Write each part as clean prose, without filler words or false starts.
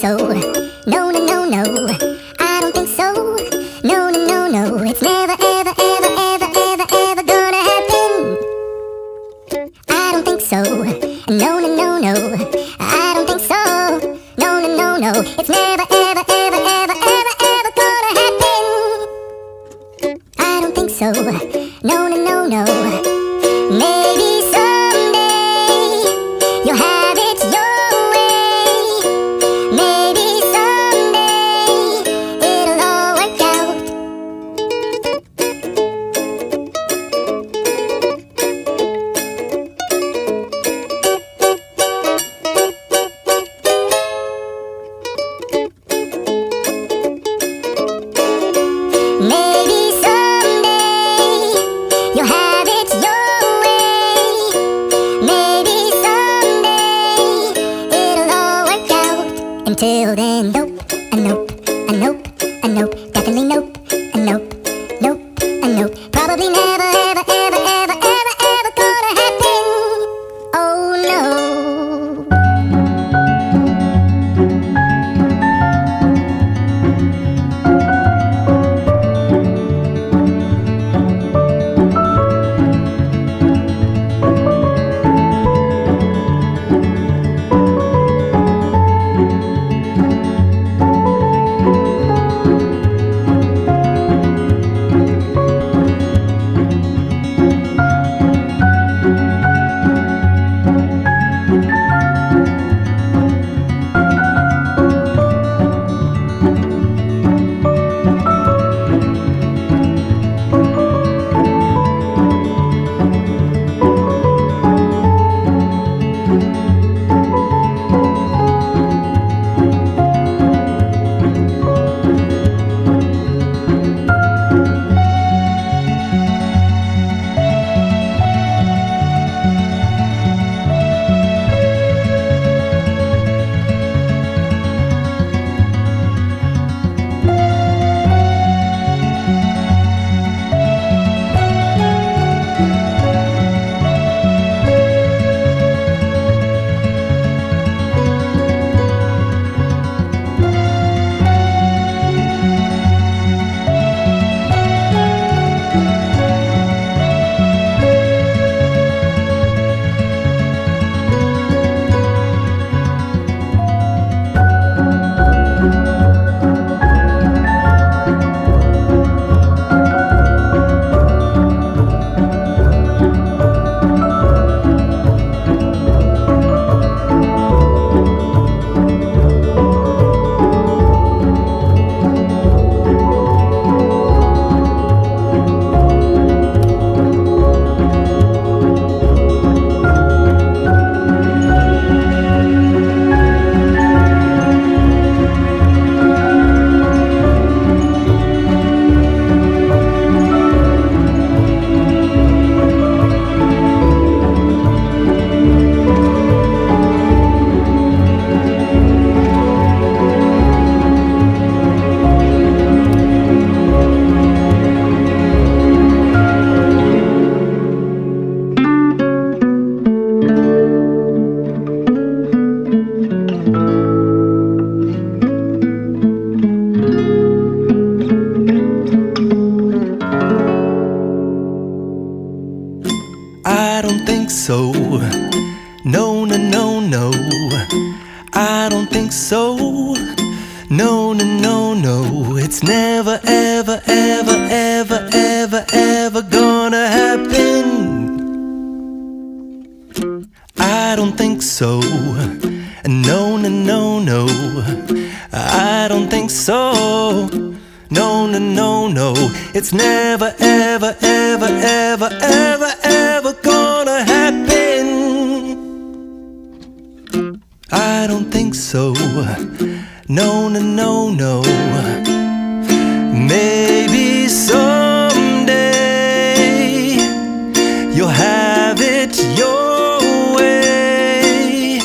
so. No, no, no, no, I don't think so. No, no, no, no, it's never, ever, ever, ever, ever, ever gonna happen. I don't think so. No, no, no, no, I don't think so. No, no, no, no, it's never, ever, ever, ever, ever, ever gonna happen. I don't think so. No, no, no, no. Maybe someday you'll have it your way. Maybe someday it'll all work out. Maybe someday you'll have it your way. Maybe someday it'll all work out. Until then, nope, a nope, a nope, a nope, definitely nope, a nope, nope, a nope. Probably never, ever, ever, ever, ever, ever gonna happen. Oh no. I don't think so. No, no, no, no. I don't think so. No, no, no, no. It's never, ever, ever, ever, ever, ever gonna happen. I don't think so. No, no, no, no. I don't think so. No, no, no, no. It's never, ever, ever, ever, ever, ever gonna happen. I don't think so. No, no, no, no. Maybe someday you'll have it your way.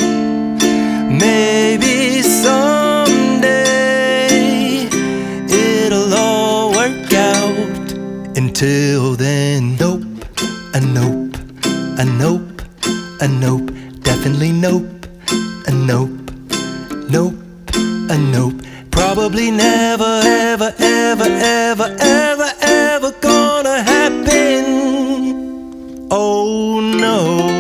Maybe someday it'll all work out. Until then, nope, a nope, a nope, a nope, definitely nope, a nope, nope, a nope. Probably never, ever, ever, ever, ever, ever gonna happen. Oh no.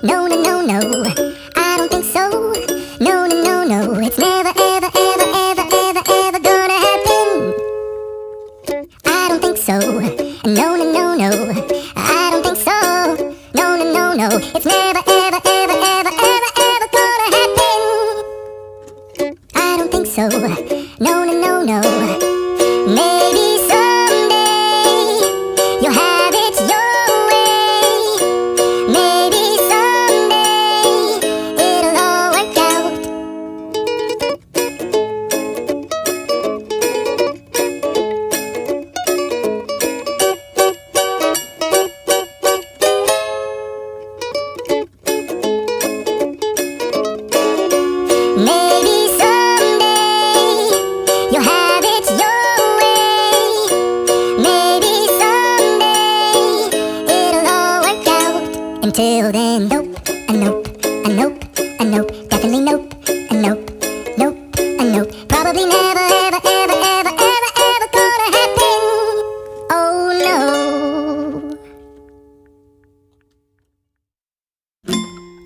No, no, no, no, I don't think so. No, no, no, no, it's never, ever, ever, ever, ever, ever gonna happen. I don't think so. No, no, no, no, I don't think so. No, no, no, no, it's never, ever, ever, ever, ever, ever gonna happen. I don't think so. No, no, no, no. Maybe someday you'll have it your way. Maybe someday it'll all work out. Maybe someday you'll have it your way. Maybe someday it'll all work out. Until then, nope, a nope, a nope, a nope, definitely nope, a nope, nope, a nope. Probably never, ever, ever, ever, ever, ever gonna happen. Oh no.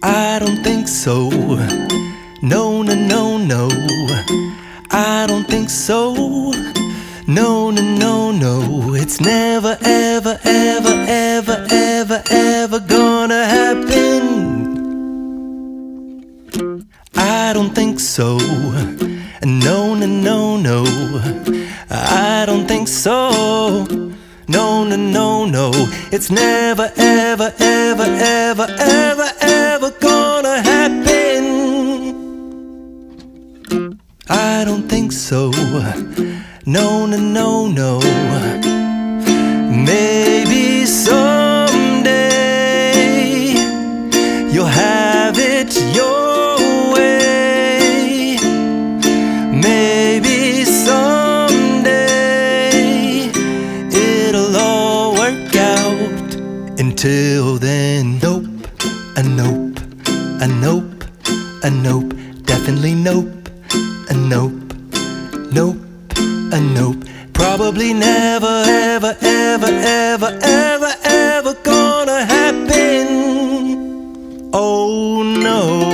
I don't think so. No, no, no, no. I don't think so. No, no, no, no. It's never, ever, ever, ever, ever, ever gonna happen. I don't think so. No, no, no, no. I don't think so. No, no, no, no. It's never, ever, ever, ever, ever, ever gonna happen. I don't think so. No, no, no, no. Maybe someday you'll have it your way. Maybe someday Until then, nope, a nope, a nope, a nope, definitely nope, a nope, nope, a nope. Probably never, ever, ever, ever, ever, ever gonna happen. Oh no.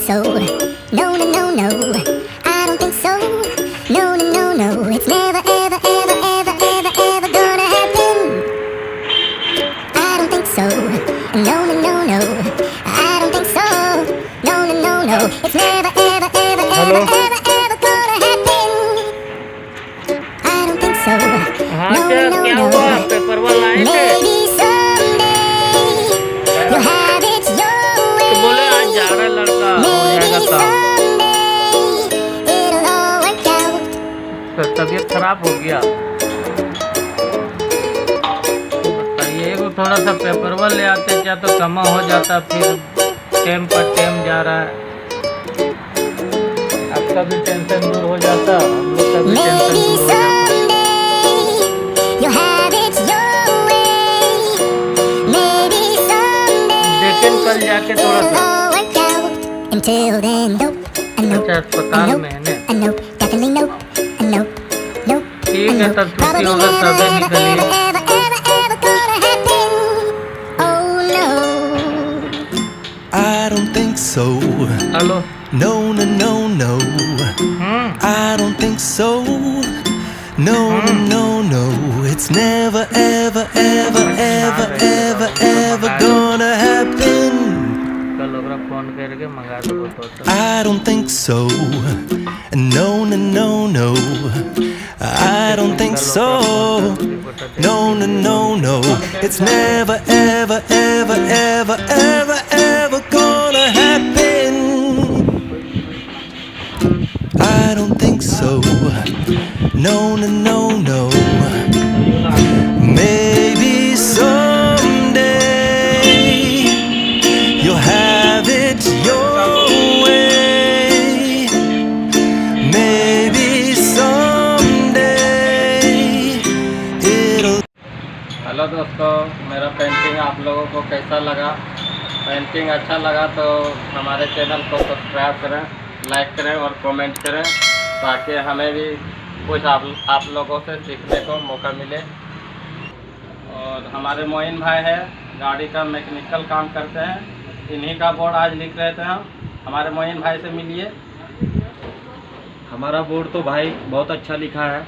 So, no, no, no, no, I don't think so. No, no, no, no, it's never, ever, ever, ever, ever, ever gonna happen. I don't think so. No, no, no, no, I don't think so. No, no, no, no, it's never, ever, ever, ever, ever, ever gonna happen. I don't think so. No, no, no, no, maybe someday you'll have it your way. Maybe someday it'll all work out. तबीयत खराब हो गया बताइए, वो थोड़ा सा पेपरवा ले आते क्या तो कमा हो जाता, फिर टेम पर टेम जा रहा है। आपका भी टेंशन दूर हो जाता, हम लोग का भी टेंशन दूर हो जाता। लेकिन कल जाके थोड़ा सा अस्पताल में है ना, ठीक है, तब छुट्टी होगा तभी निकलिए। I don't think so. Hello, No, no, no, no. I don't think so. No, no, no, no. It's never, ever, ever, ever, ever, ever gonna happen. कल ओकरा फोन करके मंगा दो तो। I don't think so. No, no, no, no. I don't think so. No, no, no, no. It's never, ever, ever, ever, ever, ever gonna happen. I don't think so. No, no, no, no. Maybe someday you'll have hello दोस्तों, मेरा painting आप लोगों को कैसा लगा? Painting अच्छा लगा तो हमारे चैनल को सब्सक्राइब करें, लाइक करें और कमेंट करें, ताकि हमें भी कुछ आप लोगों से सीखने को मौका मिले। और हमारे मोइन भाई है, गाड़ी का मैकेनिकल काम करते हैं, इन्हीं का बोर्ड आज लिख रहे थे हम। हमारे मोइन भाई से मिलिए। हमारा बोर्ड तो भाई बहुत अच्छा लिखा है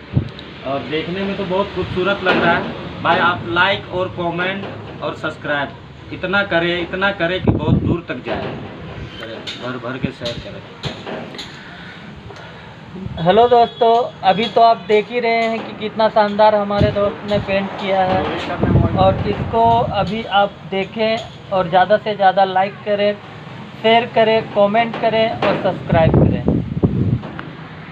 और देखने में तो बहुत खूबसूरत लग रहा है। भाई आप लाइक और कमेंट और सब्सक्राइब इतना करें कि बहुत दूर तक जाए, भर भर के शेयर करें। हेलो दोस्तों, अभी तो आप देख ही रहे हैं कि कितना शानदार हमारे दोस्त ने पेंट किया है, और इसको अभी आप देखें और ज़्यादा से ज़्यादा लाइक करें, शेयर करें, कमेंट करें और सब्सक्राइब करें।